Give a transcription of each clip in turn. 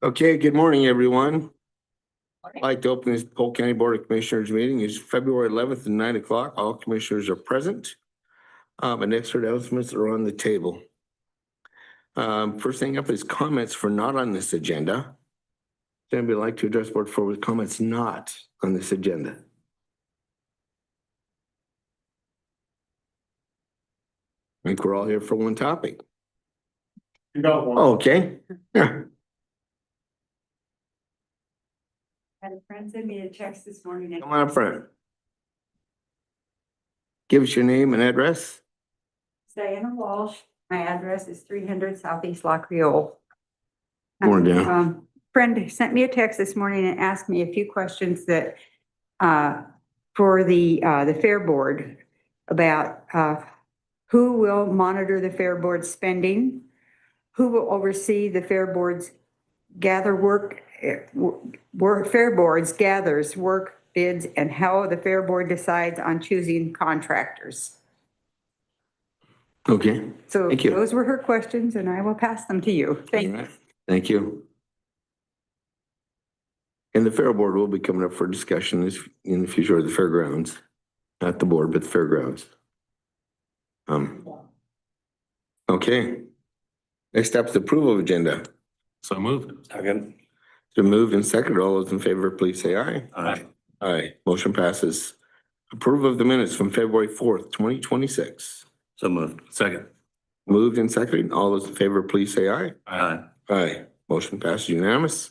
Okay, good morning, everyone. I'd like to open this Polk County Board of Commissioners meeting. It's February 11th at 9 o'clock. All commissioners are present. And next announcements are on the table. First thing up is comments for not on this agenda. Does anybody like to address board for with comments not on this agenda? I think we're all here for one topic. You got one. Okay. Yeah. Had a friend send me a text this morning. Come on up front. Give us your name and address. Diana Walsh. My address is 300 Southeast La Creole. Morning, Dan. Friend sent me a text this morning and asked me a few questions that for the Fair Board about who will monitor the Fair Board spending, who will oversee the Fair Board's Fair Boards gathers work bids, and how the Fair Board decides on choosing contractors. Okay. So Thank you. those were her questions, and I will pass them to you. Thank you. All right. Thank you. And the Fair Board will be coming up for discussion in the future of the fairgrounds, not the board, but the fairgrounds. Okay. Next up is approval of agenda. So moved. Second. So moved and seconded. All those in favor, please say aye. Aye. Aye. Motion passes. Approval of the minutes from February 4th, 2026. So moved. Second. Moved and seconded. All those in favor, please say aye. Aye. Aye. Motion passes unanimous.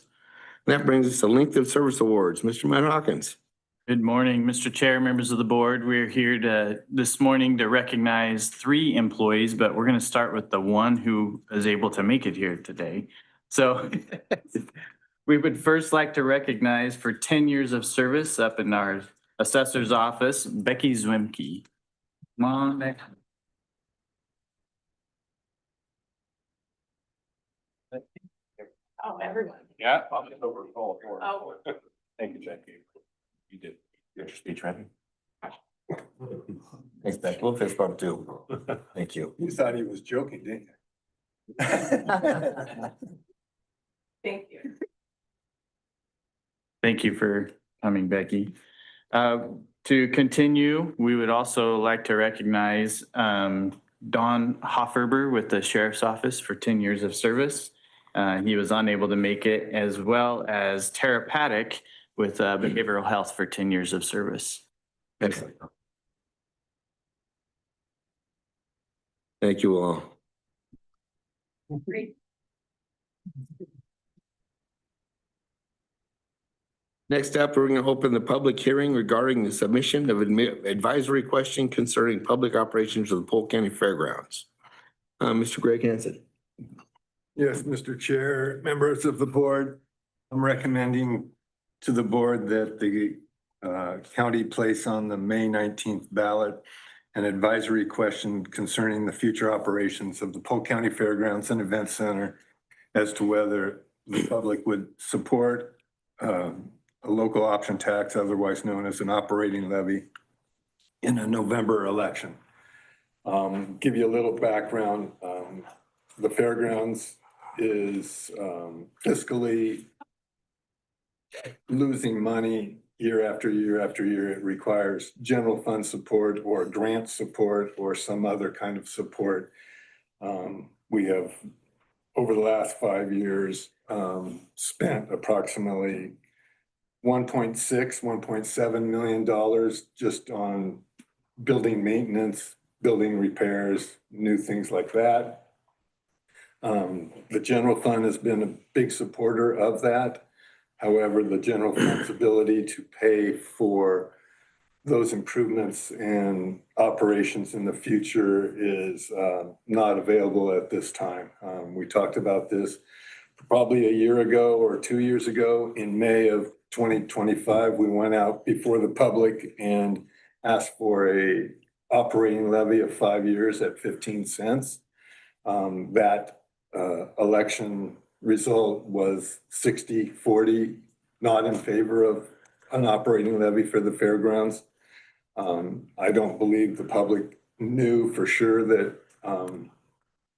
And that brings us to Length of Service Awards. Mr. Matt Hawkins. Good morning, Mr. Chair, members of the board. We're here this morning to recognize 3 employees, but we're going to start with the one who is able to make it here today. So we would first like to recognize for 10 years of service up in our assessor's office, Becky Zwimke. Come on, Becky. Oh, everyone. Yeah. Oh. Thank you, Jackie. You did. Your speech ready? Thanks, Becky. We'll fist bump too. Thank you. You thought he was joking, didn't you? Thank you. Thank you for coming, Becky. To continue, we would also like to recognize Don Hofferber with the Sheriff's Office for 10 years of service. He was unable to make it, as well as Tara Paddock with behavioral health for 10 years of service. Excellent. Thank you all. Great. Next up, we're going to open the public hearing regarding the submission of advisory question concerning public operations of the Polk County Fairgrounds. Mr. Greg Hansen. Yes, Mr. Chair, members of the board, I'm recommending to the board that the county place on the May 19th ballot an advisory question concerning the future operations of the Polk County Fairgrounds and Event Center as to whether the public would support a local option tax, otherwise known as an operating levy, in a November election. Give you a little background. The fairgrounds is fiscally losing money year after year after year. It requires general fund support or grant support or some other kind of support. We have, over the last 5 years, spent approximately $1.7 million just on building maintenance, building repairs, new things like that. The general fund has been a big supporter of that. However, the general fund's ability to pay for those improvements and operations in the future is not available at this time. We talked about this probably a year ago or 2 years ago. In May of 2025, we went out before the public and asked for a operating levy of 5 years at 15 cents. That election result was 60-40, not in favor of an operating levy for the fairgrounds. I don't believe the public knew for sure that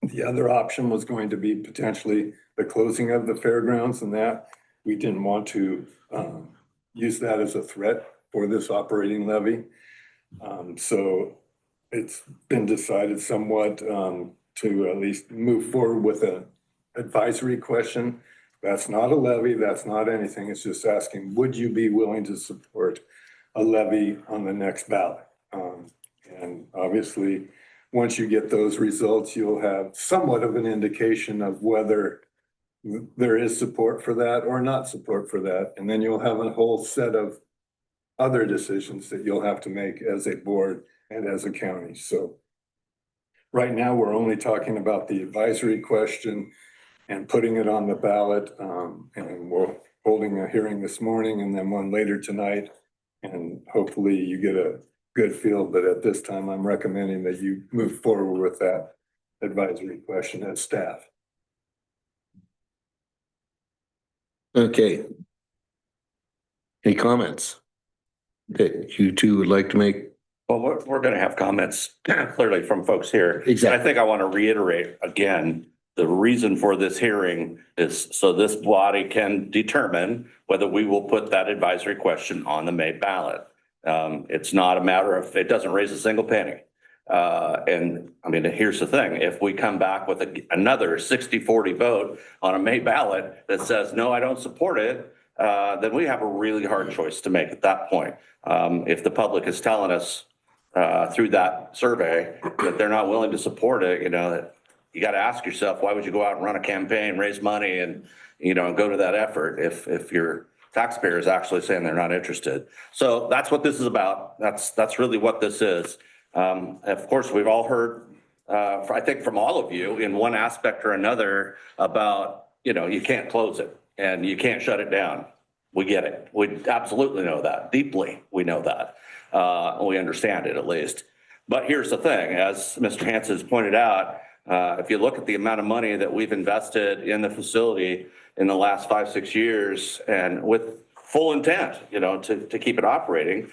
the other option was going to be potentially the closing of the fairgrounds and that. We didn't want to use that as a threat for this operating levy. So it's been decided somewhat to at least move forward with an advisory question. That's not a levy, that's not anything. It's just asking, would you be willing to support a levy on the next ballot? And obviously, once you get those results, you'll have somewhat of an indication of whether there is support for that or not support for that. And then you'll have a whole set of other decisions that you'll have to make as a board and as a county. So right now, we're only talking about the advisory question and putting it on the ballot. And we're holding a hearing this morning and then one later tonight. And hopefully you get a good feel, but at this time, I'm recommending that you move forward with that advisory question as staff. Okay. Any comments that you two would like to make? Well, we're going to have comments clearly from folks here. Exactly. And I think I want to reiterate again, the reason for this hearing is so this body can determine whether we will put that advisory question on the May ballot. It's not a matter of, it doesn't raise a single penny. And I mean, here's the thing, if we come back with another 60-40 vote on a May ballot that says, no, I don't support it, then we have a really hard choice to make at that point. If the public is telling us through that survey that they're not willing to support it, you know, you got to ask yourself, why would you go out and run a campaign, raise money and, you know, go to that effort if your taxpayer is actually saying they're not interested. So that's what this is about. That's really what this is. Of course, we've all heard, I think from all of you in one aspect or another about, you know, you can't close it and you can't shut it down. We get it. We absolutely know that. Deeply, we know that. We understand it at least. But here's the thing, as Mr. Hansen has pointed out, if you look at the amount of money that we've invested in the facility in the last 5-6 years and with full intent, you know, to keep it operating,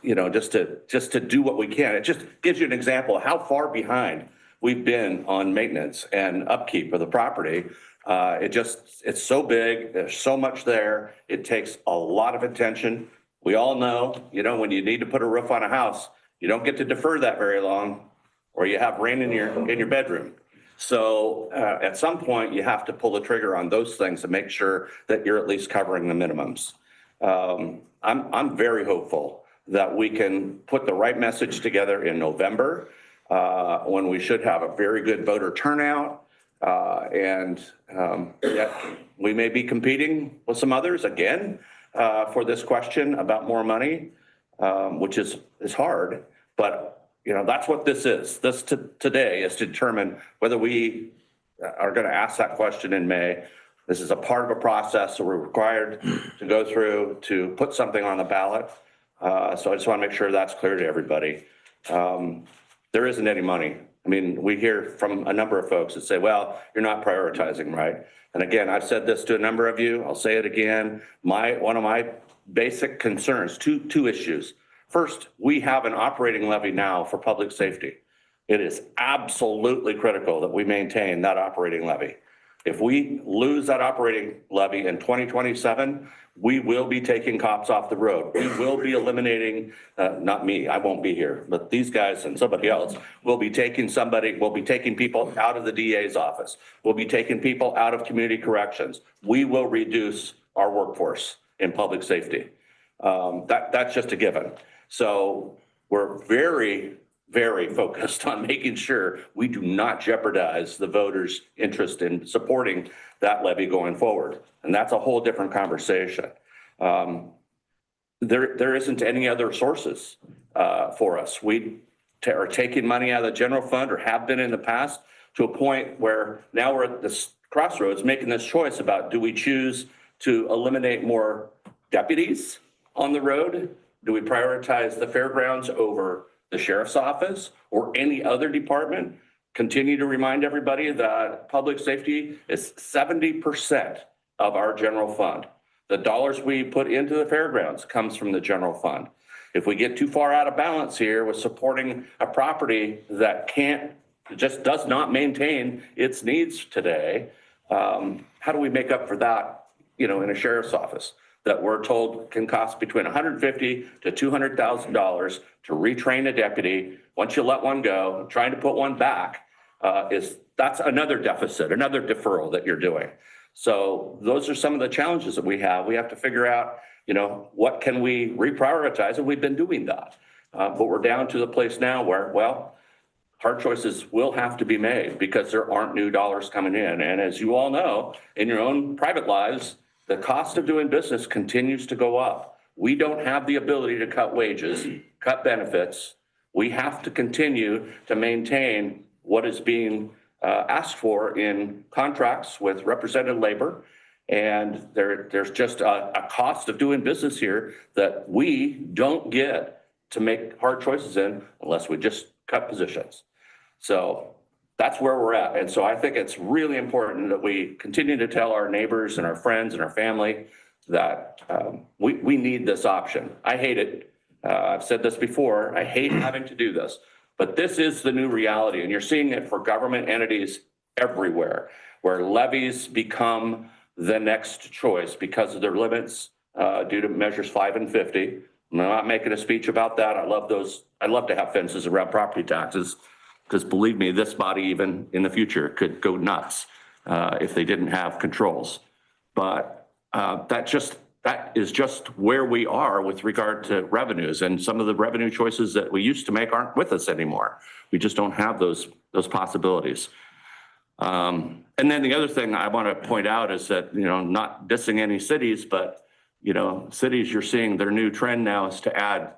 you know, just to do what we can. It just gives you an example of how far behind we've been on maintenance and upkeep of the property. It's so big, there's so much there. It takes a lot of attention. We all know, you know, when you need to put a roof on a house, you don't get to defer that very long, or you have rain in your bedroom. So at some point you have to pull the trigger on those things to make sure that you're at least covering the minimums. I'm very hopeful that we can put the right message together in November when we should have a very good voter turnout. Yeah, we may be competing with some others again for this question about more money, which is hard, but you know, that's what this is. This today is to determine whether we are going to ask that question in May. This is a part of a process that we're required to go through to put something on the ballot. So I just want to make sure that's clear to everybody. There isn't any money. I mean, we hear from a number of folks that say, well, you're not prioritizing, right? And again, I've said this to a number of you. I'll say it again. One of my basic concerns, two issues. First, we have an operating levy now for public safety. It is absolutely critical that we maintain that operating levy. If we lose that operating levy in 2027, we will be taking cops off the road. We will be eliminating, not me, I won't be here, but these guys and somebody else will be taking people out of the DA's office. We'll be taking people out of community corrections. We will reduce our workforce in public safety. That's just a given. So we're very, very focused on making sure we do not jeopardize the voters' interest in supporting that levy going forward. And that's a whole different conversation. There isn't any other sources for us. We are taking money out of the general fund or have been in the past to a point where now we're at this crossroads making this choice about, do we choose to eliminate more deputies on the road? Do we prioritize the fairgrounds over the sheriff's office or any other department? Continue to remind everybody that public safety is 70% of our general fund. The dollars we put into the fairgrounds comes from the general fund. If we get too far out of balance here with supporting a property that just does not maintain its needs today, How do we make up for that, in a sheriff's office that we're told can cost between $150,000 to $200,000 to retrain a deputy? Once you let one go, trying to put one back, that's another deficit, another deferral that you're doing. So those are some of the challenges that we have. We have to figure out, what can we reprioritize? And we've been doing that. But we're down to the place now where, well, hard choices will have to be made because there aren't new dollars coming in. And as you all know, in your own private lives, the cost of doing business continues to go up. We don't have the ability to cut wages, cut benefits. We have to continue to maintain what is being asked for in contracts with represented labor. And there's just a cost of doing business here that we don't get to make hard choices in unless we just cut positions. So that's where we're at. And so I think it's really important that we continue to tell our neighbors and our friends and our family that we need this option. I hate it. I've said this before. I hate having to do this. But this is the new reality, and you're seeing it for government entities everywhere, where levies become the next choice because of their limits due to measures 5 and 50. I'm not making a speech about that. I love those. I'd love to have fences around property taxes because believe me, this body even in the future could go nuts if they didn't have controls. But that is just where we are with regard to revenues, and some of the revenue choices that we used to make aren't with us anymore. We just don't have those possibilities. And then the other thing I want to point out is that, not dissing any cities, but, cities, you're seeing their new trend now is to add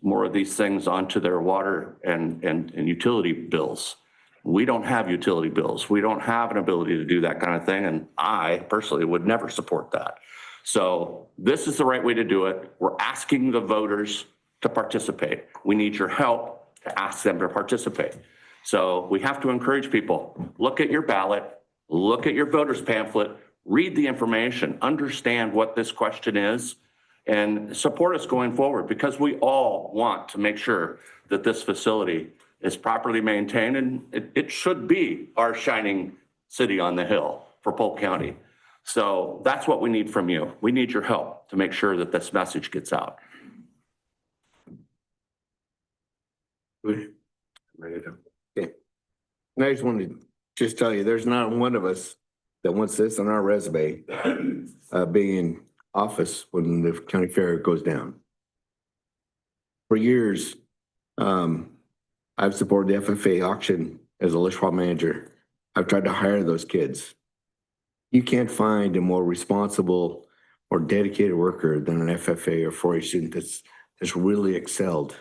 more of these things onto their water and utility bills. We don't have utility bills. We don't have an ability to do that kind of thing. And I personally would never support that. So this is the right way to do it. We're asking the voters to participate. We need your help to ask them to participate. So we have to encourage people, look at your ballot, look at your voter's pamphlet, read the information, understand what this question is, and support us going forward because we all want to make sure that this facility is properly maintained, and it should be our shining city on the hill for Polk County. So that's what we need from you. We need your help to make sure that this message gets out. Okay. And I just wanted to just tell you, there's not one of us that wants this on our resume, being in office when the county fair goes down. For years, I've supported the FFA auction as a list swap manager. I've tried to hire those kids. You can't find a more responsible or dedicated worker than an FFA or 4-H student that's really excelled.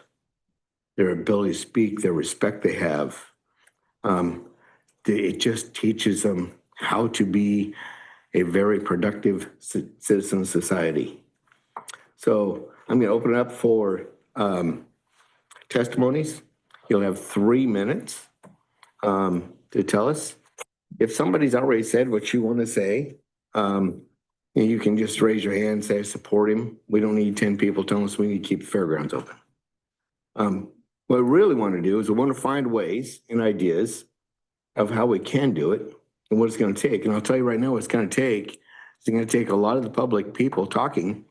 Their ability to speak, their respect they have. It just teaches them how to be a very productive citizen of society. So I'm going to open it up for testimonies. You'll have 3 minutes to tell us. If somebody's already said what you want to say, you can just raise your hand and say, I support him. We don't need 10 people telling us we need to keep the fairgrounds open. What we really want to do is we want to find ways and ideas of how we can do it and what it's going to take. And I'll tell you right now what it's going to take. It's going to take a lot of the public people talking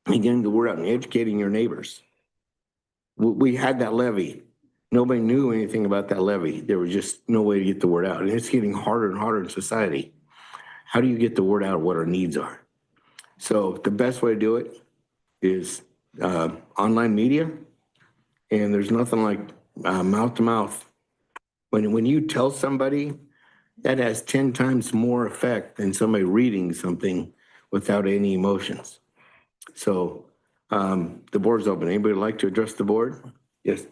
and getting the word out and educating your neighbors. We had that levy. Nobody knew anything about that levy. There was just no way to get the word out. And it's getting harder and harder in society. How do you get the word out of what our needs are? So the best way to do it is online media. And there's nothing like mouth to mouth. When you tell somebody, that has 10 times more effect than somebody reading something without any emotions. So the board's open. Anybody like to address the board? Yes.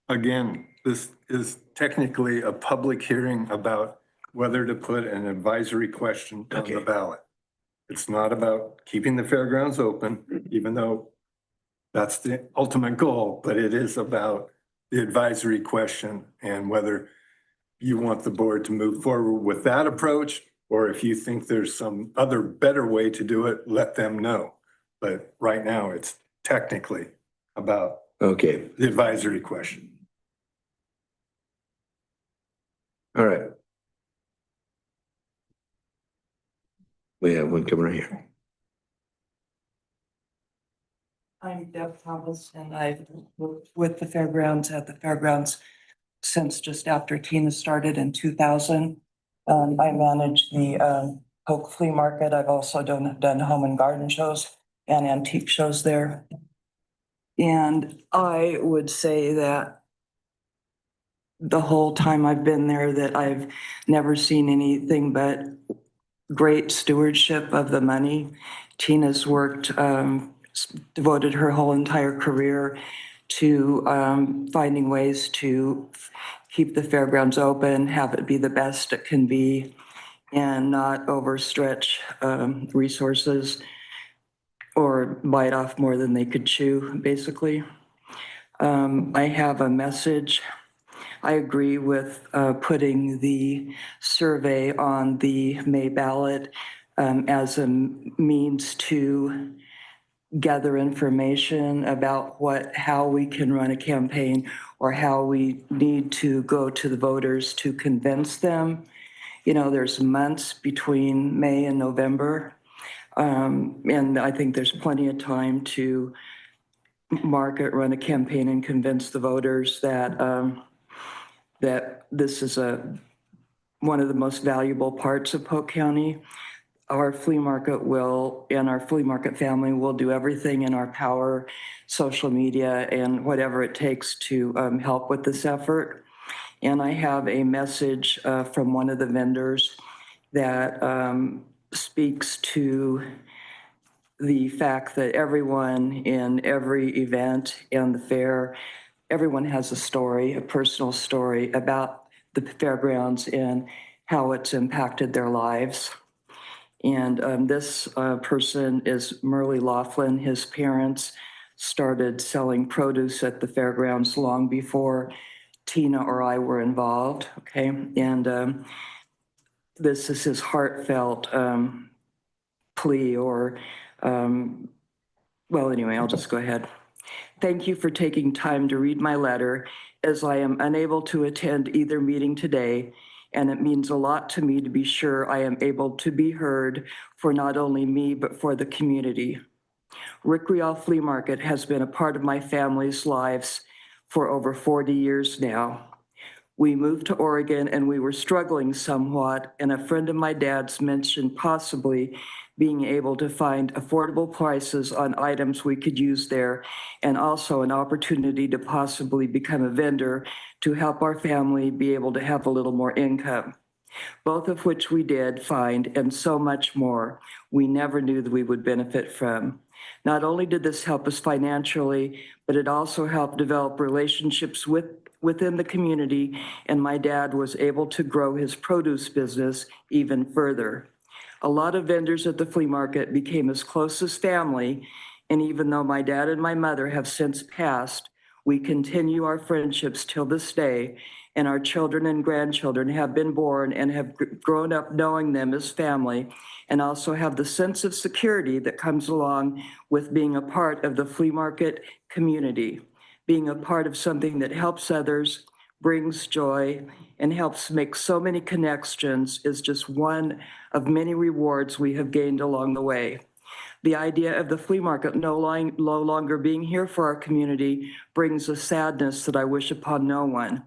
Again, this is technically a public hearing about whether to put an advisory question on the ballot. It's not about keeping the fairgrounds open, even though that's the ultimate goal, but it is about the advisory question and whether you want the board to move forward with that approach, or if you think there's some other better way to do it, let them know. But right now it's technically about the advisory question. All right. We have one coming right here. I'm Deb Thomas, and I've worked with the fairgrounds at the fairgrounds since just after Tina started in 2000. I manage the Polk Flea Market. I've also done home and garden shows and antique shows there. And I would say that the whole time I've been there, that I've never seen anything but great stewardship of the money. Tina's worked, devoted her whole entire career to finding ways to keep the fairgrounds open, have it be the best it can be, and not overstretch resources or bite off more than they could chew, basically. I have a message. I agree with putting the survey on the May ballot as a means to gather information about how we can run a campaign or how we need to go to the voters to convince them. You know, there's months between May and November. And I think there's plenty of time to market, run a campaign and convince the voters that that this is one of the most valuable parts of Polk County. Our flea market and our flea market family will do everything in our power, social media and whatever it takes to help with this effort. And I have a message from one of the vendors that speaks to the fact that everyone in every event and the fair, everyone has a story, a personal story about the fairgrounds and how it's impacted their lives. And this person is Merle Laughlin. His parents started selling produce at the fairgrounds long before Tina or I were involved, okay? And this is his heartfelt plea well, anyway, I'll just go ahead. Thank you for taking time to read my letter, as I am unable to attend either meeting today, and it means a lot to me to be sure I am able to be heard for not only me, but for the community. Rick Rial Flea Market has been a part of my family's lives for over 40 years now. We moved to Oregon and we were struggling somewhat, and a friend of my dad's mentioned possibly being able to find affordable prices on items we could use there, and also an opportunity to possibly become a vendor to help our family be able to have a little more income. Both of which we did find, and so much more we never knew that we would benefit from. Not only did this help us financially, but it also helped develop relationships within the community, and my dad was able to grow his produce business even further. A lot of vendors at the flea market became as close as family, and even though my dad and my mother have since passed, we continue our friendships till this day, and our children and grandchildren have been born and have grown up knowing them as family, and also have the sense of security that comes along with being a part of the flea market community, being a part of something that helps others, brings joy, and helps make so many connections is just one of many rewards we have gained along the way. The idea of the flea market no longer being here for our community brings a sadness that I wish upon no one.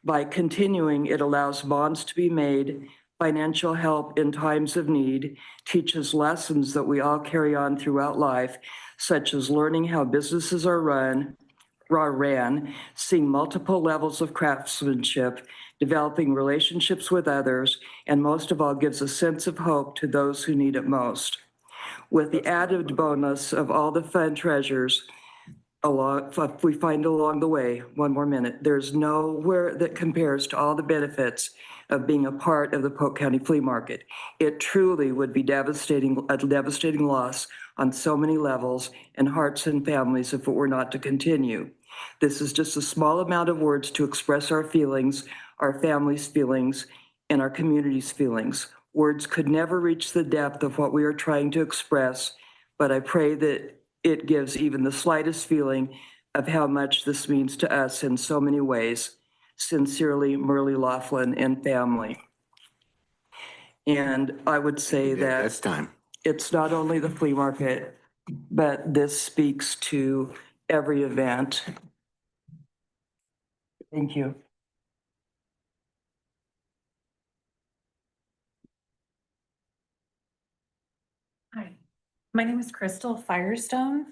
By continuing, it allows bonds to be made, financial help in times of need, teaches lessons that we all carry on throughout life, such as learning how businesses are ran, seeing multiple levels of craftsmanship, developing relationships with others, and most of all gives a sense of hope to those who need it most. With the added bonus of all the fun treasures we find along the way, one more minute, there's nowhere that compares to all the benefits of being a part of the Polk County Flea Market. It truly would be a devastating loss on so many levels and hearts and families if it were not to continue. This is just a small amount of words to express our feelings, our family's feelings, and our community's feelings. Words could never reach the depth of what we are trying to express, but I pray that it gives even the slightest feeling of how much this means to us in so many ways. Sincerely, Merle Laughlin and family. And I would say Yeah, that that's time. it's not only the flea market, but this speaks to every event. Thank you. Hi, my name is Crystal Firestone,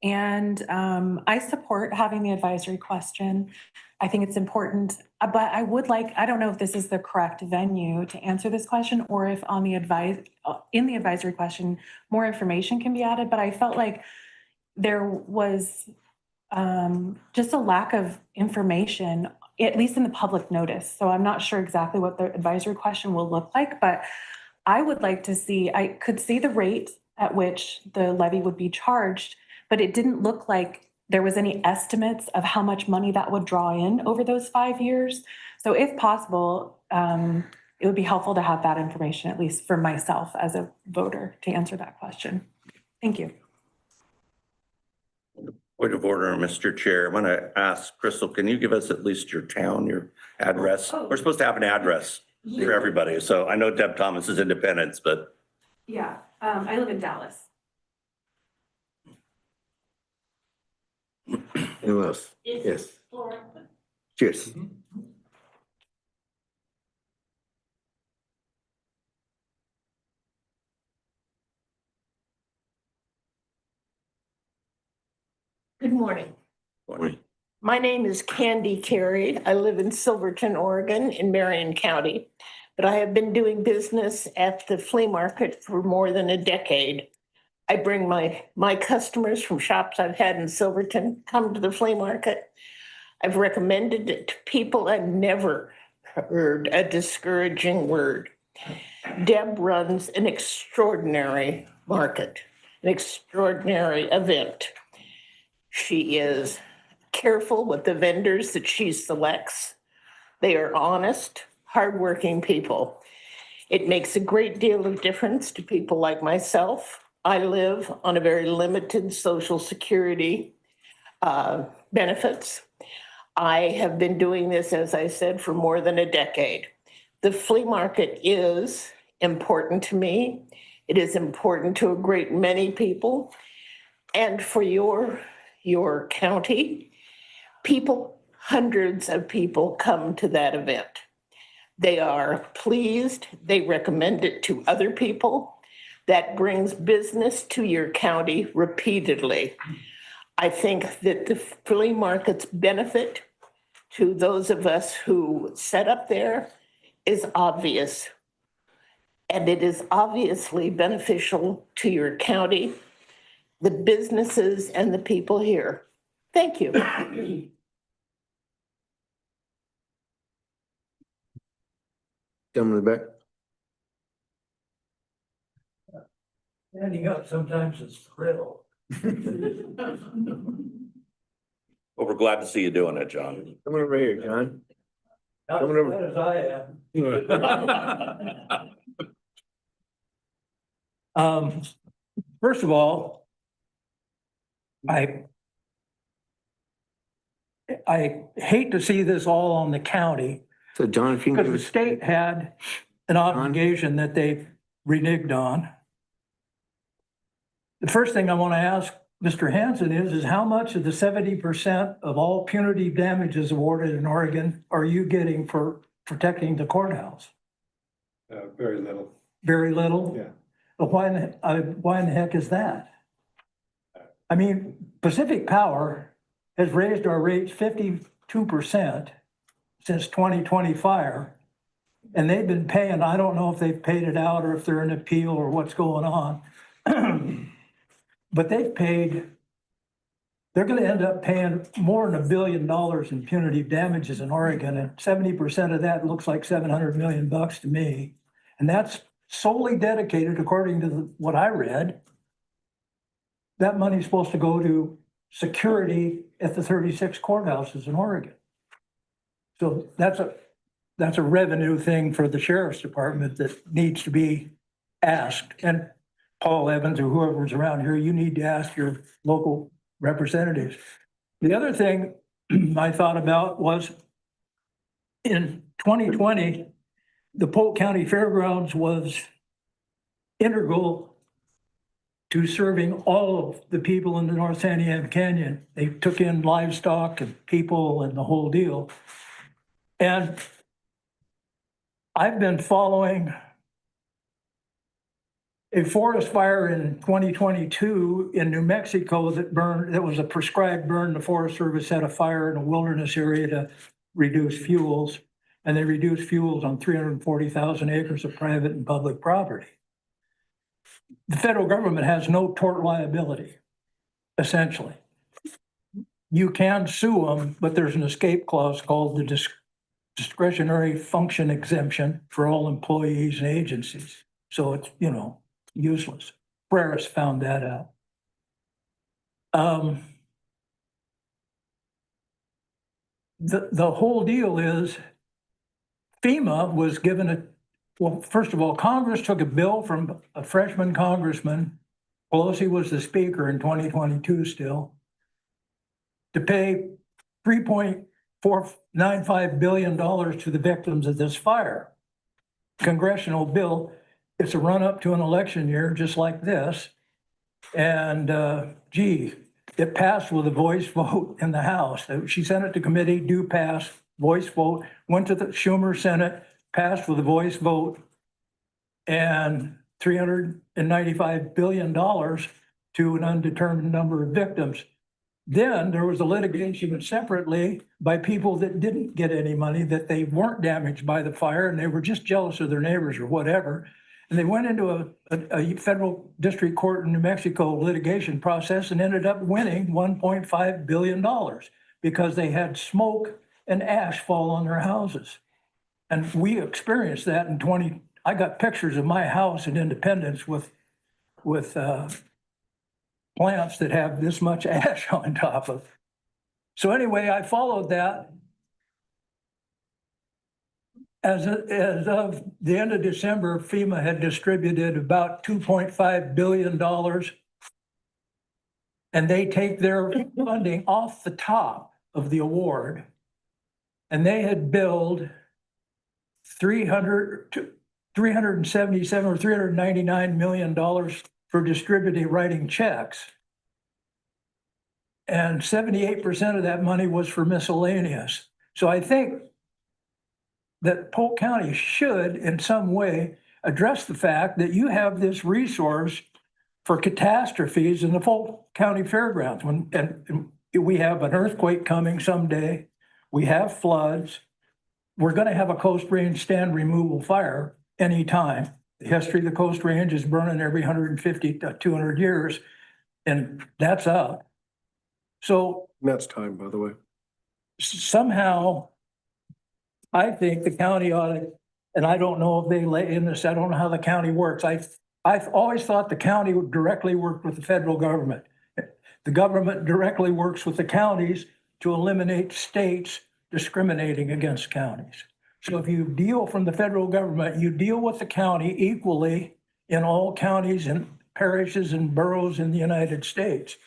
and I support having the advisory question. I think it's important, but I would like, I don't know if this is the correct venue to answer this question or if on the in the advisory question, more information can be added, but I felt like there was just a lack of information, at least in the public notice. So I'm not sure exactly what the advisory question will look like, but I would like to see, I could see the rate at which the levy would be charged, but it didn't look like there was any estimates of how much money that would draw in over those 5 years. So if possible, it would be helpful to have that information, at least for myself as a voter, to answer that question. Thank you. Point of order, Mr. Chair. I'm going to ask Crystal, can you give us at least your town, your address? We're supposed to have an address for everybody. So I know Deb Thomas is Independence, but. Yeah, I live in Dallas. Who else? Yes. Cheers. Good morning. Morning. My name is Candy Carey. I live in Silverton, Oregon, in Marion County, but I have been doing business at the flea market for more than a decade. I bring my customers from shops I've had in Silverton come to the flea market. I've recommended it to people. I've never heard a discouraging word. Deb runs an extraordinary market, an extraordinary event. She is careful with the vendors that she selects. They are honest, hardworking people. It makes a great deal of difference to people like myself. I live on a very limited Social Security benefits. I have been doing this, as I said, for more than a decade. The flea market is important to me. It is important to a great many people. And for your county, people, hundreds of people come to that event. They are pleased, they recommend it to other people. That brings business to your county repeatedly. I think that the flea market's benefit to those of us who set up there is obvious. And it is obviously beneficial to your county, the businesses and the people here. Thank you. Gentleman in the back. Standing up sometimes is thrill. Well, we're glad to see you doing it, John. Come on over here, John. Not Coming as over. bad as I am. First of all, I hate to see this all on the county So John, if you can because give the us. state had an obligation that they reneged on. The first thing I want to ask Mr. Hanson is how much of the 70% of all punitive damages awarded in Oregon are you getting for protecting the courthouse? Very little. Very little? Yeah. But why in the heck is that? I mean, Pacific Power has raised our rates 52% since 2020 fire. And they've been paying, I don't know if they've paid it out or if they're in appeal or what's going on. But they've paid, they're gonna end up paying more than $1 billion in punitive damages in Oregon. And 70% of that looks like 700 million bucks to me. And that's solely dedicated, according to what I read, that money's supposed to go to security at the 36 courthouses in Oregon. So that's a revenue thing for the sheriff's department that needs to be asked. And Paul Evans or whoever's around here, you need to ask your local representatives. The other thing I thought about was in 2020, the Polk County Fairgrounds was integral to serving all of the people in the North Santiam Canyon. They took in livestock and people and the whole deal. And I've been following a forest fire in 2022 in New Mexico that was a prescribed burn. The Forest Service had a fire in a wilderness area to reduce fuels, and they reduced fuels on 340,000 acres of private and public property. The federal government has no tort liability, essentially. You can sue them, but there's an escape clause called the discretionary function exemption for all employees and agencies. So it's, useless. Ferris found that out. The whole deal is FEMA was given well, first of all, Congress took a bill from a freshman congressman, Pelosi was the speaker in 2022 still, to pay $3.495 billion to the victims of this fire. Congressional bill. It's a run up to an election year, just like this. And it passed with a voice vote in the House. She sent it to committee, do pass, voice vote, went to the Schumer Senate, passed with a voice vote, and $395 billion to an undetermined number of victims. Then there was a litigation separately by people that didn't get any money, that they weren't damaged by the fire and they were just jealous of their neighbors or whatever. And they went into a federal district court in New Mexico litigation process and ended up winning $1.5 billion because they had smoke and ash fall on their houses. And we experienced that in I got pictures of my house in Independence with plants that have this much ash on top of. So anyway, I followed that. As of the end of December, FEMA had distributed about $2.5 billion. And they take their funding off the top of the award. And they had billed $377 or $399 million for distributing, writing checks. And 78% of that money was for miscellaneous. So I think that Polk County should, in some way, address the fact that you have this resource for catastrophes in the Polk County Fairgrounds. And we have an earthquake coming someday. We have floods. We're going to have a Coast Range stand removal fire anytime. The history of the Coast Range is burning every 150 to 200 years, and that's up. So That's time, by the way. somehow, I think the county ought to, and I don't know if they lay in this, I don't know how the county works. I've always thought the county would directly work with the federal government. The government directly works with the counties to eliminate states discriminating against counties. So if you deal from the federal government, you deal with the county equally in all counties and parishes and boroughs in the United States.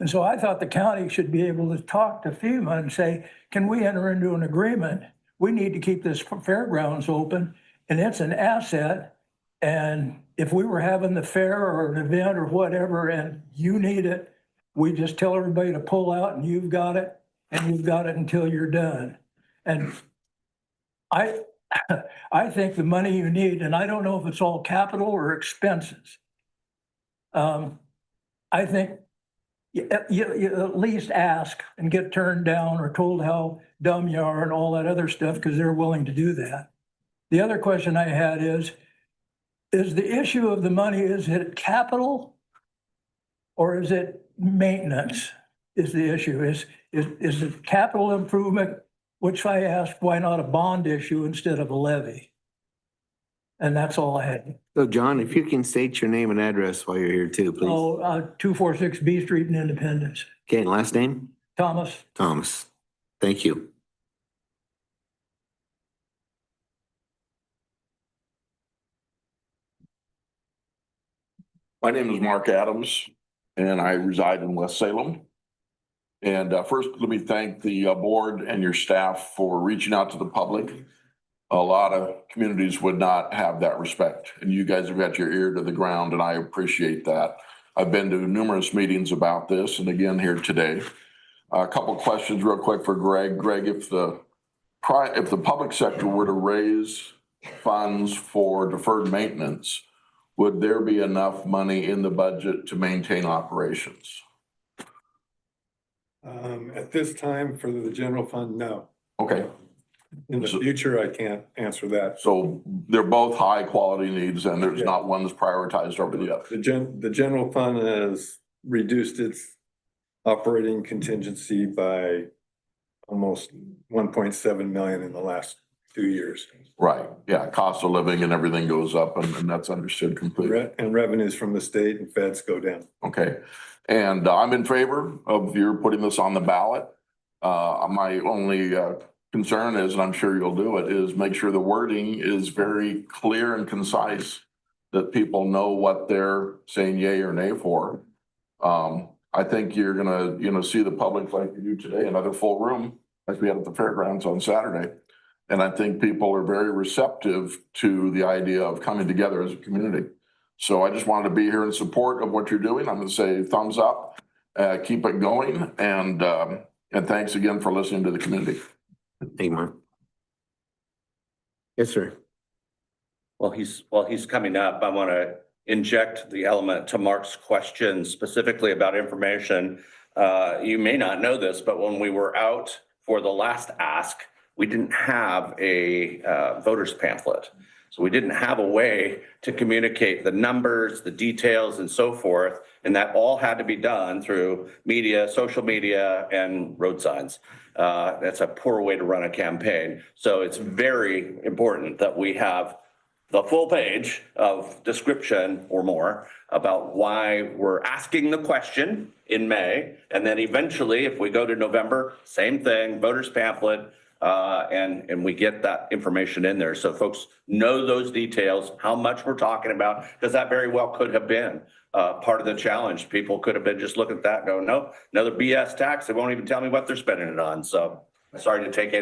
And so I thought the county should be able to talk to FEMA and say, can we enter into an agreement? We need to keep this fairgrounds open, and it's an asset. And if we were having the fair or an event or whatever, and you need it, we just tell everybody to pull out and you've got it, and you've got it until you're done. And I think the money you need, and I don't know if it's all capital or expenses. I think you at least ask and get turned down or told how dumb you are and all that other stuff, because they're willing to do that. The other question I had is the issue of the money, is it capital or is it maintenance is the issue? Is it capital improvement, which I asked, why not a bond issue instead of a levy? And that's all I had. So John, if you can state your name and address while you're here too, please. Oh, 246 B Street in Independence. Okay, and last name? Thomas. Thomas. Thank you. My name is Mark Adams, and I reside in West Salem. And first, let me thank the board and your staff for reaching out to the public a lot of communities would not have that respect. And you guys have got your ear to the ground, and I appreciate that. I've been to numerous meetings about this, and again here today. A couple of questions real quick for Greg. Greg, if the public sector were to raise funds for deferred maintenance, would there be enough money in the budget to maintain operations? At this time for the general fund, no. Okay, In the future, I can't answer that. so they're both high quality needs and there's not one that's prioritized over the other. The general fund has reduced its operating contingency by almost 1.7 million in the last 2 years. Right, yeah, cost of living and everything goes up and that's understood completely. And revenues from the state and feds go down. Okay, and I'm in favor of your putting this on the ballot. My only concern is, and I'm sure you'll do it, is make sure the wording is very clear and concise, that people know what they're saying yay or nay for. I think you're gonna, see the public like you do today, another full room, like we had at the fairgrounds on Saturday. And I think people are very receptive to the idea of coming together as a community. So I just wanted to be here in support of what you're doing. I'm gonna say thumbs up, keep it going, and thanks again for listening to the community. Thank you, Mark. Yes, sir. While he's coming up, I want to inject the element to Mark's question specifically about information. You may not know this, but when we were out for the last ask, we didn't have a voter's pamphlet. So we didn't have a way to communicate the numbers, the details, and so forth. And that all had to be done through media, social media, and road signs. That's a poor way to run a campaign. So it's very important that we have the full page of description or more about why we're asking the question in May. And then eventually, if we go to November, same thing, voter's pamphlet, and we get that information in there. So folks know those details, how much we're talking about, because that very well could have been part of the challenge. People could have been just looking at that and going, no, another BS tax. They won't even tell me what they're spending it on. So sorry to take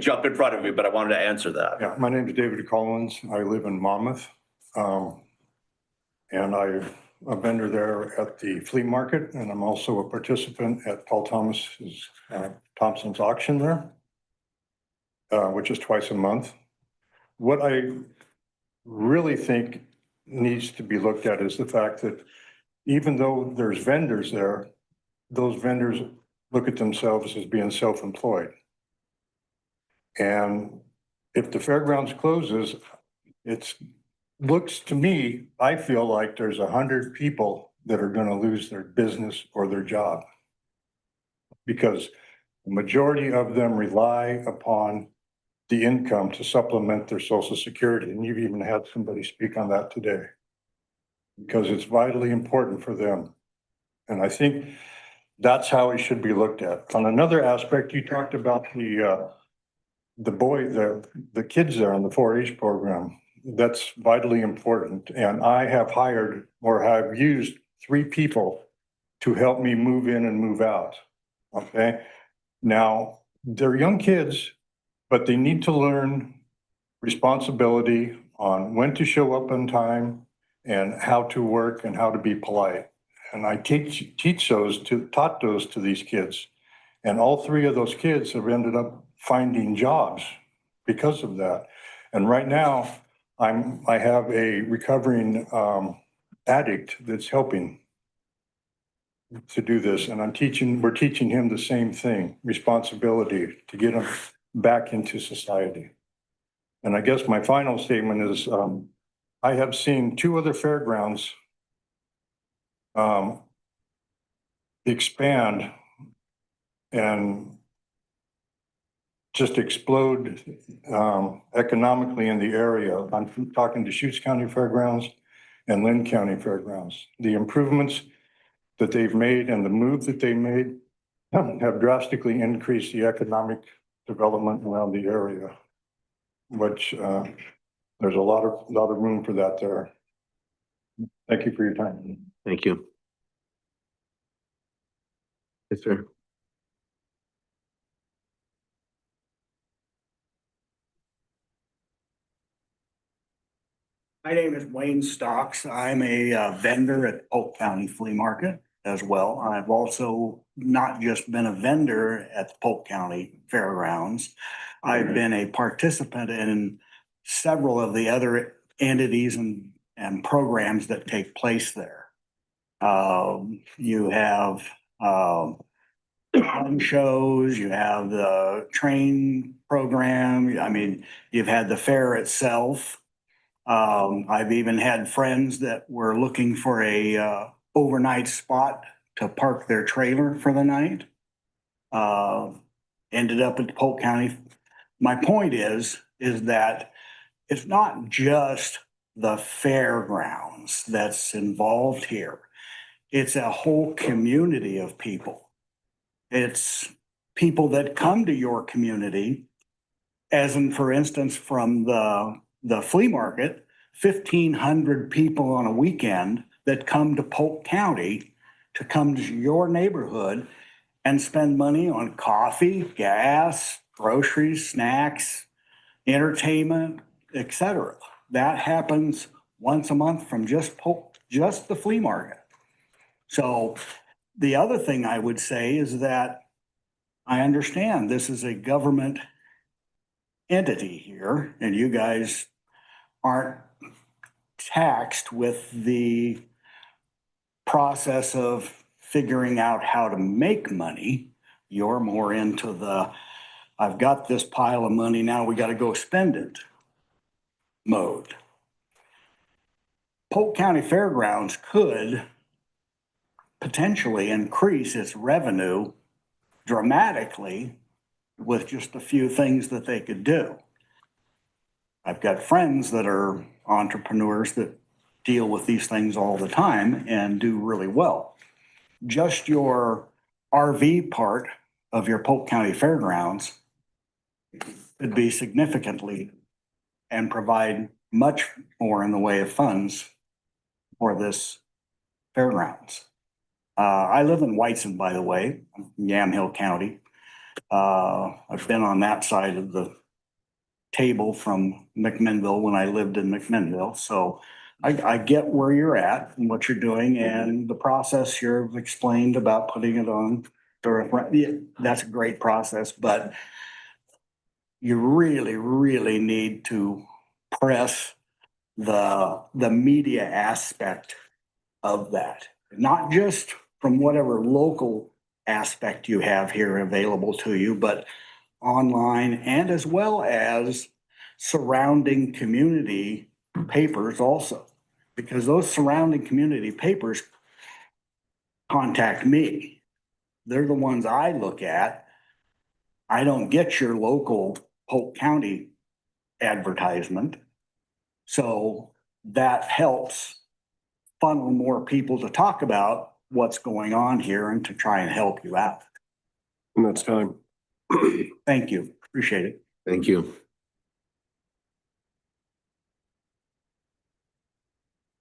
jump in front of you, but I wanted to answer that. Yeah, my name is David Collins. I live in Monmouth. And I'm a vendor there at the flea market, and I'm also a participant at Paul Thompson's auction there, which is twice a month. What I really think needs to be looked at is the fact that even though there's vendors there, those vendors look at themselves as being self-employed. And if the fairgrounds closes, it looks to me, I feel like there's 100 people that are going to lose their business or their job. Because the majority of them rely upon the income to supplement their Social Security. And you've even had somebody speak on that today. Because it's vitally important for them. And I think that's how it should be looked at. On another aspect, you talked about the kids there on the 4-H program. That's vitally important. And I have hired or have used 3 people to help me move in and move out. Okay. Now they're young kids, but they need to learn responsibility on when to show up on time and how to work and how to be polite. And I taught those to these kids. And all 3 of those kids have ended up finding jobs because of that. And right now I have a recovering addict that's helping to do this. And we're teaching him the same thing, responsibility to get him back into society. And I guess my final statement is, I have seen 2 other fairgrounds expand and just explode economically in the area. I'm talking to Shutes County Fairgrounds and Lynn County Fairgrounds. The improvements that they've made and the move that they made have drastically increased the economic development around the area, which there's a lot of room for that there. Thank you for your time. Thank you. Yes, sir. My name is Wayne Stocks. I'm a vendor at Polk County Flea Market as well. I've also not just been a vendor at the Polk County Fairgrounds. I've been a participant in several of the other entities and programs that take place there. You have fun shows, you have the train program. I mean, you've had the fair itself. I've even had friends that were looking for a overnight spot to park their trailer for the night. Ended up at Polk County. My point is that it's not just the fairgrounds that's involved here. It's a whole community of people. It's people that come to your community, as in, for instance, from the flea market, 1,500 people on a weekend that come to Polk County to come to your neighborhood and spend money on coffee, gas, groceries, snacks, entertainment, etc. That happens once a month from just the flea market. So the other thing I would say is that I understand this is a government entity here, and you guys aren't taxed with the process of figuring out how to make money. You're more into I've got this pile of money, now we got to go spend it mode. Polk County Fairgrounds could potentially increase its revenue dramatically with just a few things that they could do. I've got friends that are entrepreneurs that deal with these things all the time and do really well. Just your RV part of your Polk County Fairgrounds could be significantly and provide much more in the way of funds for this fairgrounds. I live in Whiteson, by the way, Yamhill County. I've been on that side of the table from McMinnville when I lived in McMinnville. So I get where you're at and what you're doing and the process you've explained about putting it on. That's a great process, but you really, really need to press the media aspect of that, not just from whatever local aspect you have here available to you, but online and as well as surrounding community papers also, because those surrounding community papers contact me. They're the ones I look at. I don't get your local Polk County advertisement. So that helps funnel more people to talk about what's going on here and to try and help you out. And that's time. Thank you. Appreciate it. Thank you.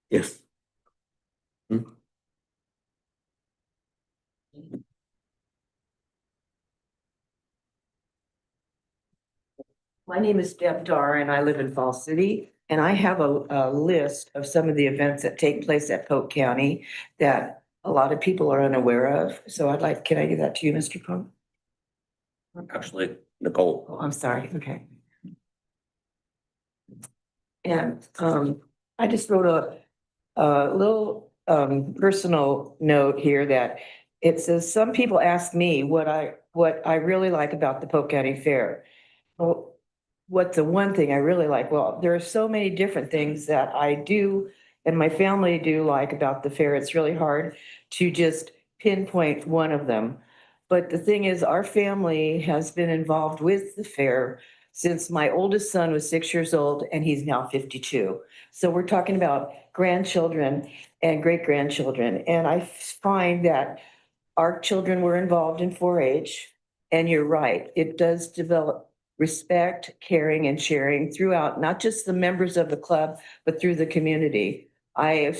Yes. My name is Deb Dar and I live in Fall City. And I have a list of some of the events that take place at Polk County that a lot of people are unaware of. So can I give that to you, Mr. Polk? Actually, Nicole. Oh, I'm sorry. Okay. And I just wrote a little personal note here that it says, some people ask me what I really like about the Polk County Fair. Well, what's the one thing I really like? Well, there are so many different things that I do and my family do like about the fair. It's really hard to just pinpoint one of them. But the thing is, our family has been involved with the fair since my oldest son was 6 years old and he's now 52. So we're talking about grandchildren and great-grandchildren. And I find that our children were involved in 4-H. And you're right, it does develop respect, caring, and sharing throughout, not just the members of the club, but through the community. I've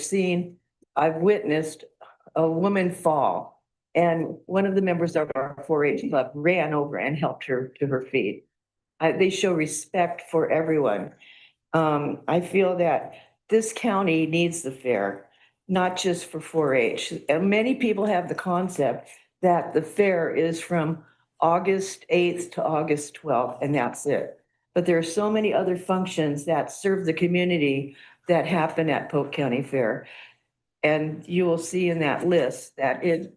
witnessed a woman fall, and one of the members of our 4-H club ran over and helped her to her feet. They show respect for everyone. I feel that this county needs the fair, not just for 4-H. And many people have the concept that the fair is from August 8th to August 12th, and that's it. But there are so many other functions that serve the community that happen at Polk County Fair. And you will see in that list that it's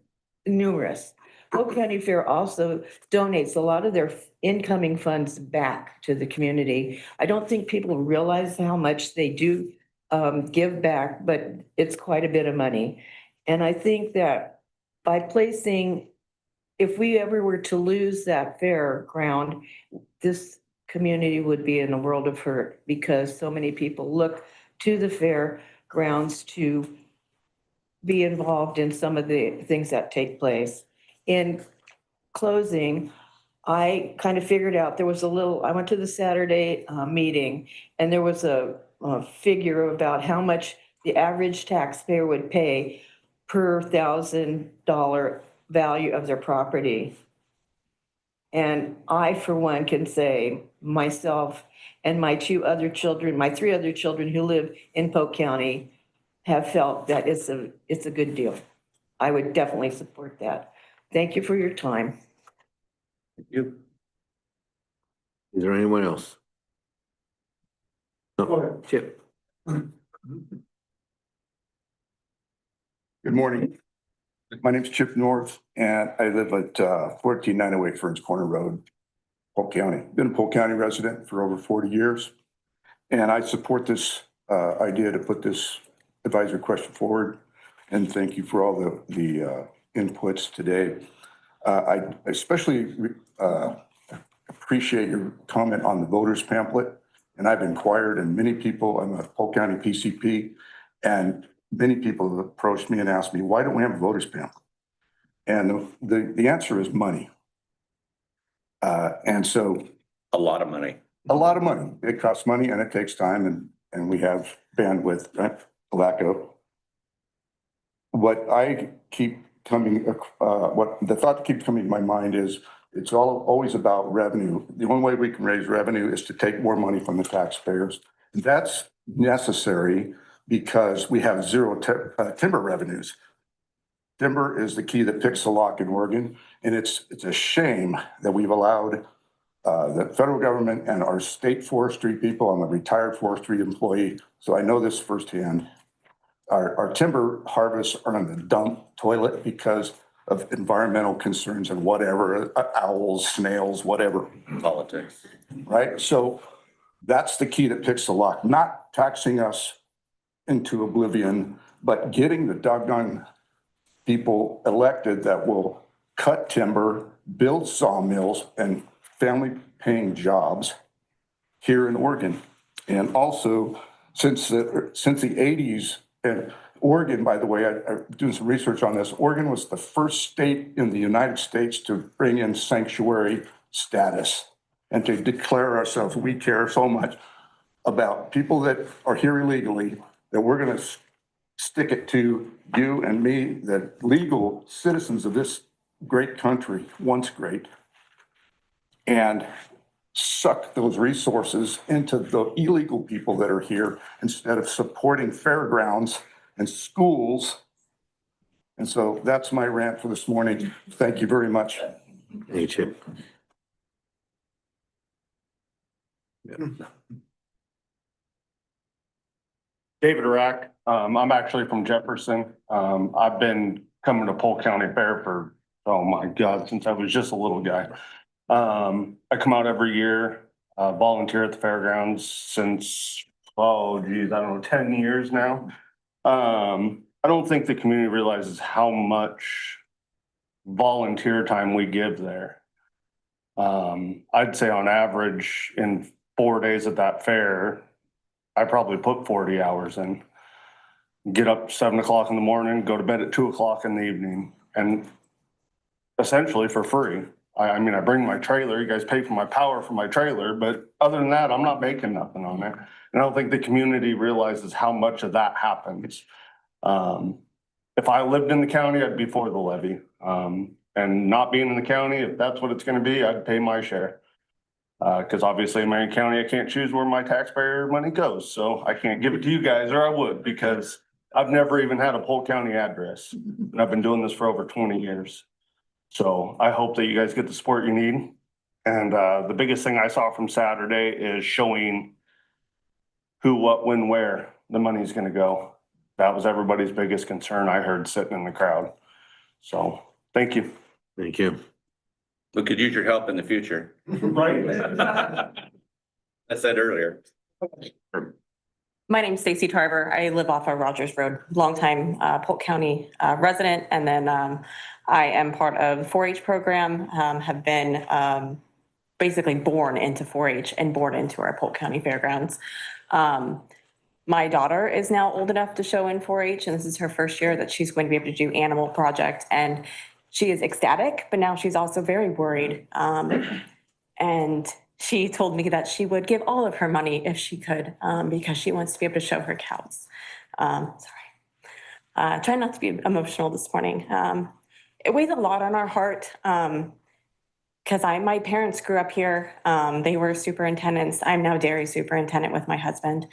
numerous. Polk County Fair also donates a lot of their incoming funds back to the community. I don't think people realize how much they do give back, but it's quite a bit of money. And I think that by placing, if we ever were to lose that fairground, this community would be in a world of hurt because so many people look to the fairgrounds to be involved in some of the things that take place. In closing, I kind of figured out there was I went to the Saturday meeting and there was a figure about how much the average taxpayer would pay per $1,000 value of their property. And I, for one, can say myself and my 3 other children who live in Polk County have felt that it's a good deal. I would definitely support that. Thank you for your time. Thank you. Is there anyone else? No, Chip. Good morning. My name's Chip North and I live at 14908 Ferns Corner Road, Polk County. Been a Polk County resident for over 40 years. And I support this idea to put this advisory question forward. And thank you for all the inputs today. I especially appreciate your comment on the voters pamphlet. And I've inquired and many people, I'm a Polk County PCP, and many people have approached me and asked me, why don't we have a voters pamphlet? And the answer is money. And so. A lot of money. A lot of money. It costs money and it takes time and we have bandwidth, right? Lack of. What I keep coming, what the thought that keeps coming to my mind is it's always about revenue. The only way we can raise revenue is to take more money from the taxpayers. That's necessary because we have zero timber revenues. Timber is the key that picks the lock in Oregon. And it's a shame that we've allowed the federal government and our state forestry people. I'm a retired forestry employee, so I know this firsthand. Our timber harvests are on the dump toilet because of environmental concerns and whatever, owls, snails, whatever. Politics. Right? So that's the key that picks the lock, not taxing us into oblivion, but getting the doggone people elected that will cut timber, build sawmills, and family paying jobs here in Oregon. And also, since the 80s, and Oregon, by the way, I'm doing some research on this, Oregon was the first state in the United States to bring in sanctuary status and to declare ourselves, we care so much about people that are here illegally that we're going to stick it to you and me, the legal citizens of this great country, once great, and suck those resources into the illegal people that are here instead of supporting fairgrounds and schools. And so that's my rant for this morning. Thank you very much. Thank you, Chip. David Rack. I'm actually from Jefferson. I've been coming to Polk County Fair for, oh my God, since I was just a little guy. I come out every year, volunteer at the fairgrounds since, oh geez, I don't know, 10 years now. I don't think the community realizes how much volunteer time we give there. I'd say on average in 4 days at that fair, I probably put 40 hours in. Get up 7 o'clock in the morning, go to bed at 2 o'clock in the evening, and essentially for free. I mean, I bring my trailer, you guys pay for my power for my trailer, but other than that, I'm not making nothing on it. And I don't think the community realizes how much of that happens. If I lived in the county, I'd be for the levy. And not being in the county, if that's what it's gonna be, I'd pay my share. Because obviously in Marion County, I can't choose where my taxpayer money goes, so I can't give it to you guys, or I would, because I've never even had a Polk County address, and I've been doing this for over 20 years. So I hope that you guys get the support you need. And the biggest thing I saw from Saturday is showing who, what, when, where the money's gonna go. That was everybody's biggest concern I heard sitting in the crowd. So, thank you. Thank you. We could use your help in the future. Right. I said earlier. My name's Stacy Tarver. I live off of Rogers Road, longtime Polk County resident. And then I am part of the 4-H program, have been basically born into 4-H and born into our Polk County Fairgrounds. My daughter is now old enough to show in 4-H, and this is her first year that she's going to be able to do Animal Project. And she is ecstatic, but now she's also very worried. And she told me that she would give all of her money if she could, because she wants to be able to show her cows. Try not to be emotional this morning. It weighs a lot on our heart, because my parents grew up here. They were superintendents. I'm now dairy superintendent with my husband.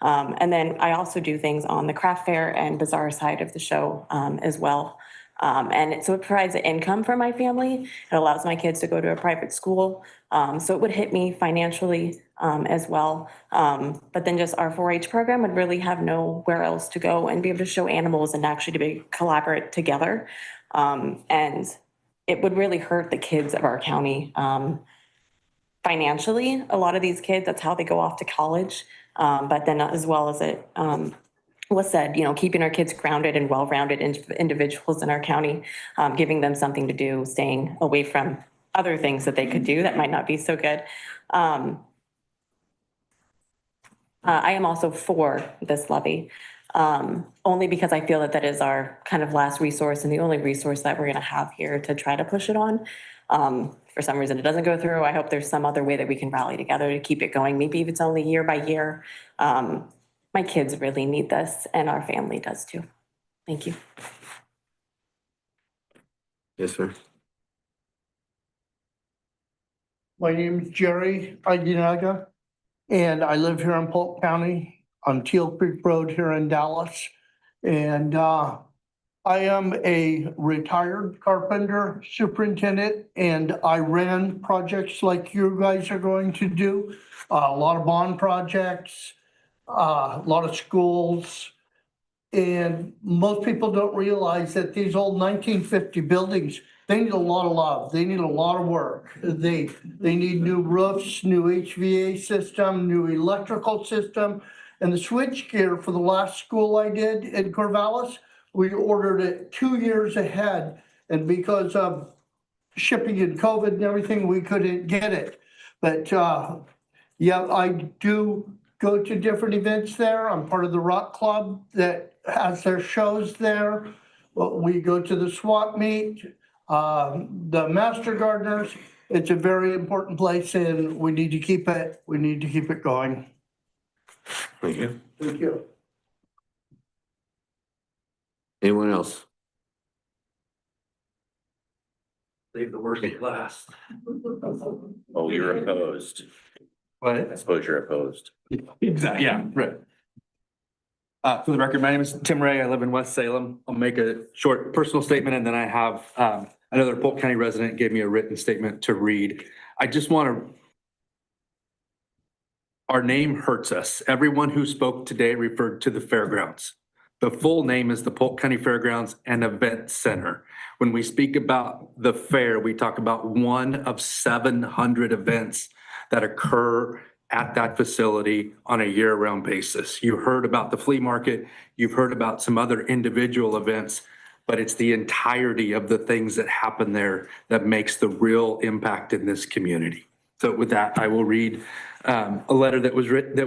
And then I also do things on the craft fair and bazaar side of the show as well. So it provides an income for my family. It allows my kids to go to a private school. So it would hit me financially as well. But then just our 4-H program would really have nowhere else to go and be able to show animals and actually to be collaborate together. And it would really hurt the kids of our county financially. A lot of these kids, that's how they go off to college. But then as well as it was said, keeping our kids grounded and well-rounded individuals in our county, giving them something to do, staying away from other things that they could do that might not be so good. I am also for this levy, only because I feel that that is our kind of last resource and the only resource that we're going to have here to try to push it on. For some reason it doesn't go through. I hope there's some other way that we can rally together to keep it going. Maybe if it's only year by year. My kids really need this and our family does too. Thank you. Yes, sir. My name is Jerry Aguinaga, and I live here in Polk County on Teal Creek Road here in Dallas. And I am a retired carpenter superintendent, and I ran projects like you guys are going to do. A lot of bond projects, a lot of schools. And most people don't realize that these old 1950 buildings, they need a lot of love. They need a lot of work. They need new roofs, new HVA system, new electrical system. And the switch gear for the last school I did in Corvallis, we ordered it 2 years ahead. And because of shipping and COVID and everything, we couldn't get it. But yeah, I do go to different events there. I'm part of the Rock Club that has their shows there. We go to the swap meet, the Master Gardeners. It's a very important place and we need to keep it going. Thank you. Thank you. Anyone else? Leave the worst last. Oh, you're opposed. I What? suppose you're opposed. Exactly, yeah, right. For the record, my name is Tim Ray. I live in West Salem. I'll make a short personal statement and then I have another Polk County resident gave me a written statement to read. I just want to. Our name hurts us. Everyone who spoke today referred to the fairgrounds. The full name is the Polk County Fairgrounds and Event Center. When we speak about the fair, we talk about one of 700 events that occur at that facility on a year-round basis. You heard about the flea market, you've heard about some other individual events, but it's the entirety of the things that happen there that makes the real impact in this community. So with that, I will read a letter that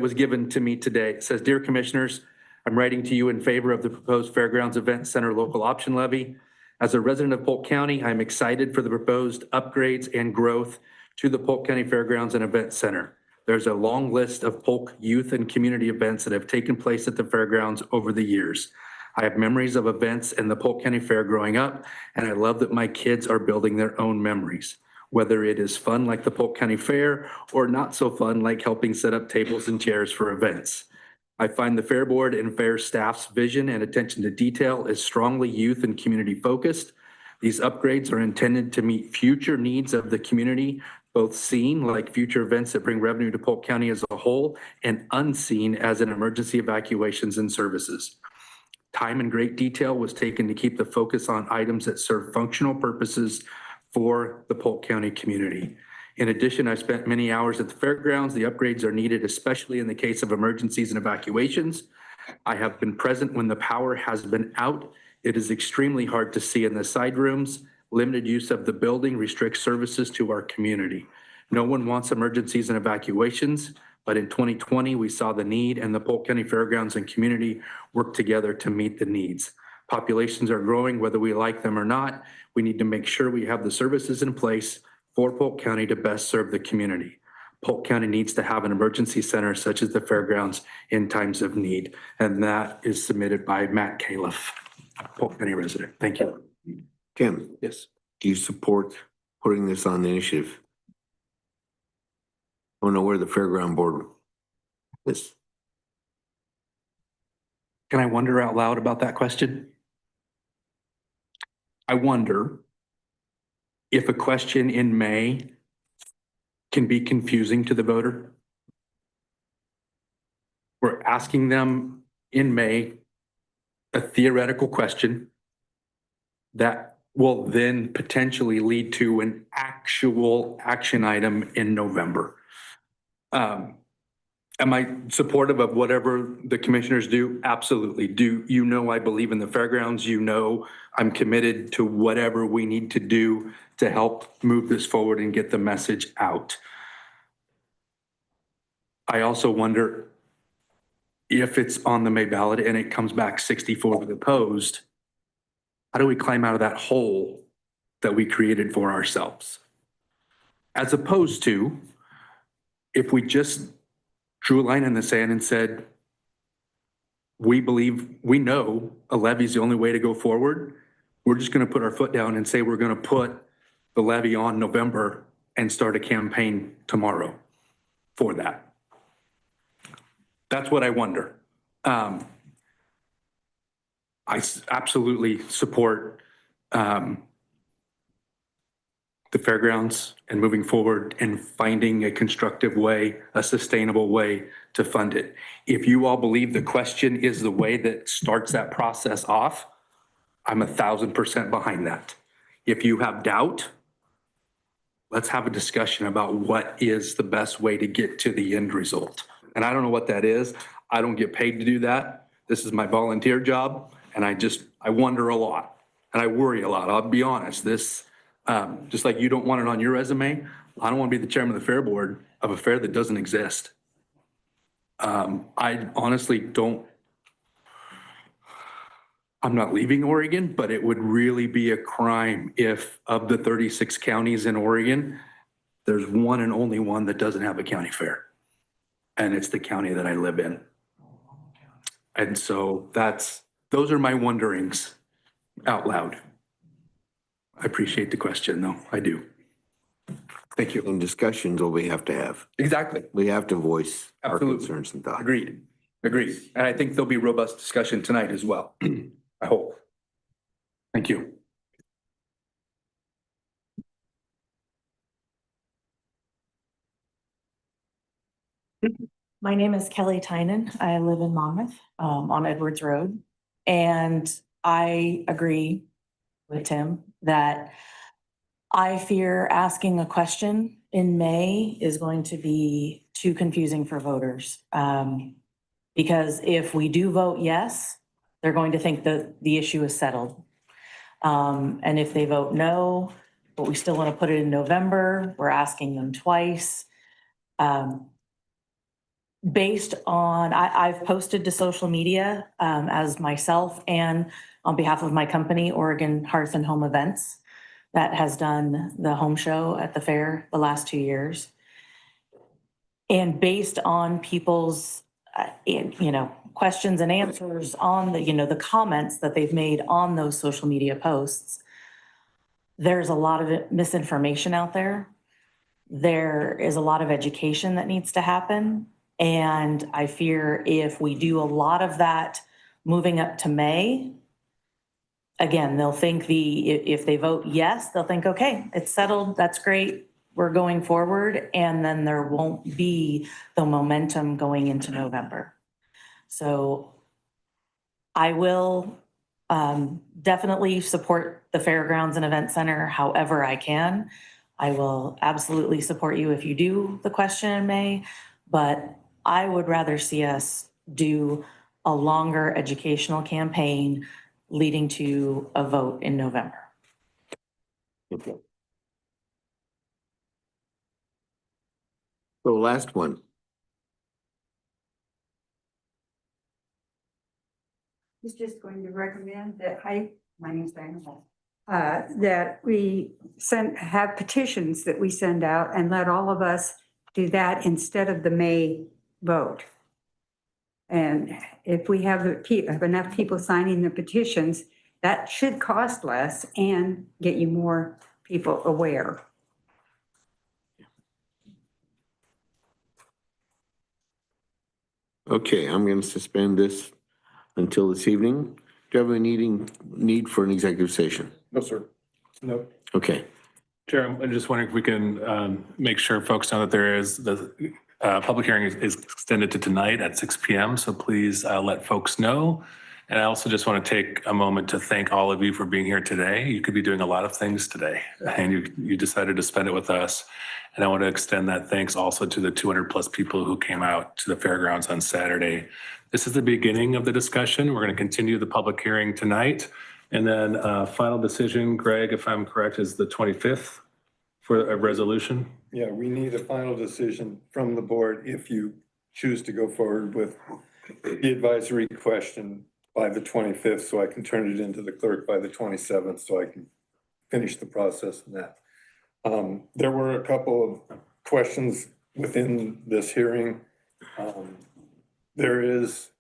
was given to me today. It says, "Dear Commissioners, I'm writing to you in favor of the proposed Fairgrounds Event Center local option levy. As a resident of Polk County, I'm excited for the proposed upgrades and growth to the Polk County Fairgrounds and Event Center. There's a long list of Polk youth and community events that have taken place at the fairgrounds over the years. I have memories of events in the Polk County Fair growing up, and I love that my kids are building their own memories. whether it is fun like the Polk County Fair or not so fun like helping set up tables and chairs for events. I find the Fair Board and Fair staff's vision and attention to detail is strongly youth and community focused. These upgrades are intended to meet future needs of the community, both seen like future events that bring revenue to Polk County as a whole and unseen as in emergency evacuations and services. Time and great detail was taken to keep the focus on items that serve functional purposes for the Polk County community. In addition, I spent many hours at the fairgrounds. The upgrades are needed, especially in the case of emergencies and evacuations. I have been present when the power has been out. It is extremely hard to see in the side rooms. Limited use of the building restricts services to our community. No one wants emergencies and evacuations, but in 2020, we saw the need and the Polk County Fairgrounds and community work together to meet the needs. Populations are growing, whether we like them or not. We need to make sure we have the services in place for Polk County to best serve the community. Polk County needs to have an emergency center such as the fairgrounds in times of need. And that is submitted by Matt Califf, Polk County resident. Thank you. Tim, Yes. do you support putting this on the initiative? I don't know where the fairground board is. Can I wonder out loud about that question? I wonder if a question in May can be confusing to the voter. We're asking them in May a theoretical question that will then potentially lead to an actual action item in November. Am I supportive of whatever the commissioners do? Absolutely. Do you know I believe in the fairgrounds? You know I'm committed to whatever we need to do to help move this forward and get the message out. I also wonder if it's on the May ballot and it comes back 64 opposed, how do we climb out of that hole that we created for ourselves? As opposed to if we just drew a line in the sand and said, we know a levy is the only way to go forward. We're just going to put our foot down and say we're going to put the levy on November and start a campaign tomorrow for that. That's what I wonder. I absolutely support the fairgrounds and moving forward and finding a constructive way, a sustainable way to fund it. If you all believe the question is the way that starts that process off, I'm 1,000% behind that. If you have doubt, let's have a discussion about what is the best way to get to the end result. And I don't know what that is. I don't get paid to do that. This is my volunteer job. And I wonder a lot and I worry a lot. I'll be honest. This, just like you don't want it on your resume, I don't want to be the chairman of the fair board of a fair that doesn't exist. I honestly don't, I'm not leaving Oregon, but it would really be a crime if of the 36 counties in Oregon, there's one and only one that doesn't have a county fair. And it's the county that I live in. And so those are my wonderings out loud. I appreciate the question though, I do. Thank you. And discussions that we have to have. Exactly. We have to voice our Absolutely. concerns and thoughts. Agreed. And I think there'll be robust discussion tonight as well. I hope. Thank you. My name is Kelly Tynan. I live in Monmouth, on Edwards Road. And I agree with Tim that I fear asking a question in May is going to be too confusing for voters. Because if we do vote yes, they're going to think that the issue is settled. And if they vote no, but we still want to put it in November, we're asking them twice. Based on, I've posted to social media as myself and on behalf of my company, Oregon Hearth and Home Events, that has done the home show at the fair the last 2 years. And based on people's, questions and answers on the comments that they've made on those social media posts, there's a lot of misinformation out there. There is a lot of education that needs to happen. And I fear if we do a lot of that moving up to May, again, they'll think if they vote yes, they'll think, okay, it's settled, that's great, we're going forward, and then there won't be the momentum going into November. So I will definitely support the Fairgrounds and Event Center however I can. I will absolutely support you if you do the question in May, but I would rather see us do a longer educational campaign leading to a vote in November. Okay. So last one. He's just going to recommend that my name's Diana, that we have petitions that we send out and let all of us do that instead of the May vote. And if we have enough people signing the petitions, that should cost less and get you more people aware. Okay, I'm going to suspend this until this evening. Do you have a need for an executive session? No, sir. No. Okay. Chair, I'm just wondering if we can make sure folks know that there is the public hearing is extended to tonight at 6 p.m. So please let folks know. And I also just want to take a moment to thank all of you for being here today. You could be doing a lot of things today, and you decided to spend it with us. And I want to extend that thanks also to the 200 plus people who came out to the fairgrounds on Saturday. This is the beginning of the discussion. We're going to continue the public hearing tonight. And then final decision, Greg, if I'm correct, is the 25th for a resolution? Yeah, we need a final decision from the board if you choose to go forward with the advisory question by the 25th, so I can turn it into the clerk by the 27th, so I can finish the process in that. There were a couple of questions within this hearing. There is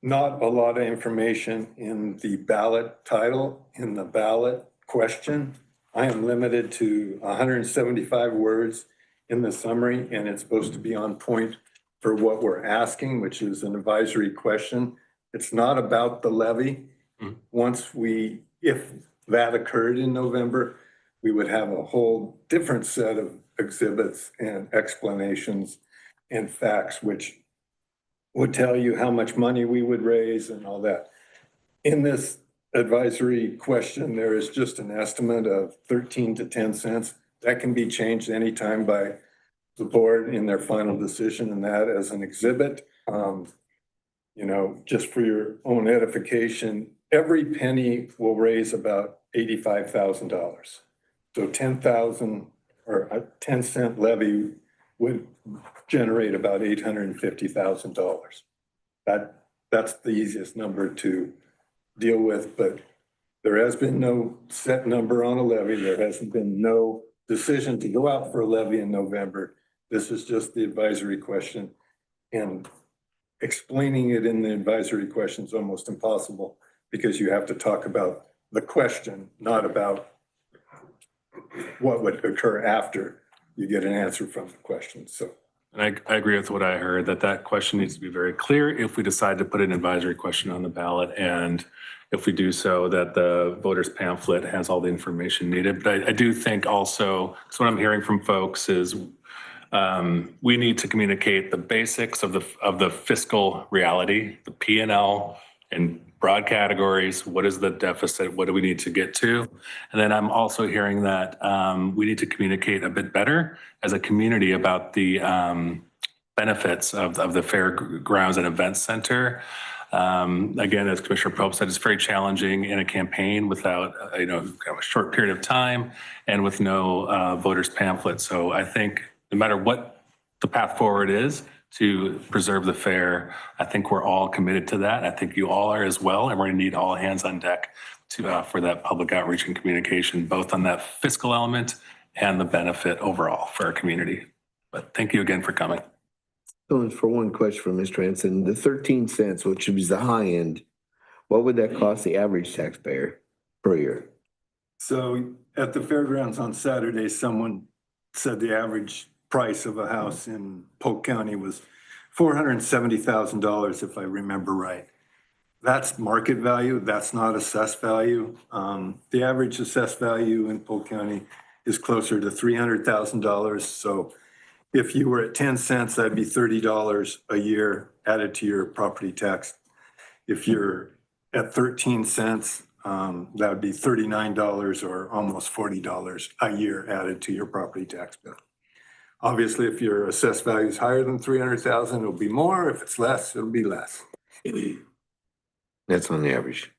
not a lot of information in the ballot title, in the ballot question. I am limited to 175 words in the summary, and it's supposed to be on point for what we're asking, which is an advisory question. It's not about the levy. If that occurred in November, we would have a whole different set of exhibits and explanations and facts, which would tell you how much money we would raise and all that. In this advisory question, there is just an estimate of 13 to 10 cents. That can be changed anytime by the board in their final decision, and that as an exhibit. Just for your own edification, every penny will raise about $85,000. So 10,000 or a 10-cent levy would generate about $850,000. That's the easiest number to deal with, but there has been no set number on a levy. There hasn't been no decision to go out for a levy in November. This is just the advisory question, and explaining it in the advisory question is almost impossible because you have to talk about the question, not about what would occur after you get an answer from the question. So. And I agree with what I heard, that question needs to be very clear if we decide to put an advisory question on the ballot. And if we do so, that the voters pamphlet has all the information needed. But I do think also, because what I'm hearing from folks is we need to communicate the basics of the fiscal reality, the P&L in broad categories. What is the deficit? What do we need to get to? And then I'm also hearing that we need to communicate a bit better as a community about the benefits of the Fairgrounds and Events Center. Again, as Commissioner Pope said, it's very challenging in a campaign without, kind of a short period of time and with no voters pamphlet. So I think no matter what the path forward is to preserve the fair, I think we're all committed to that. I think you all are as well, and we're going to need all hands on deck for that public outreach and communication, both on that fiscal element and the benefit overall for our community. But thank you again for coming. So for one question from Mr. Hanson, the 13 cents, which is the high end, what would that cost the average taxpayer per year? So at the fairgrounds on Saturday, someone said the average price of a house in Polk County was $470,000, if I remember right. That's market value. That's not assessed value. The average assessed value in Polk County is closer to $300,000. So if you were at 10 cents, that'd be $30 a year added to your property tax. If you're at 13 cents, that would be $39 or almost $40 a year added to your property tax bill. Obviously, if your assessed value is higher than 300,000, it'll be more. If it's less, it'll be less. That's on the average.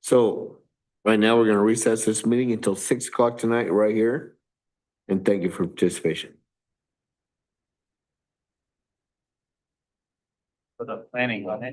So right now, we're gonna recess this meeting until 6 o'clock tonight, right here. And thank you for participation. For the planning on it.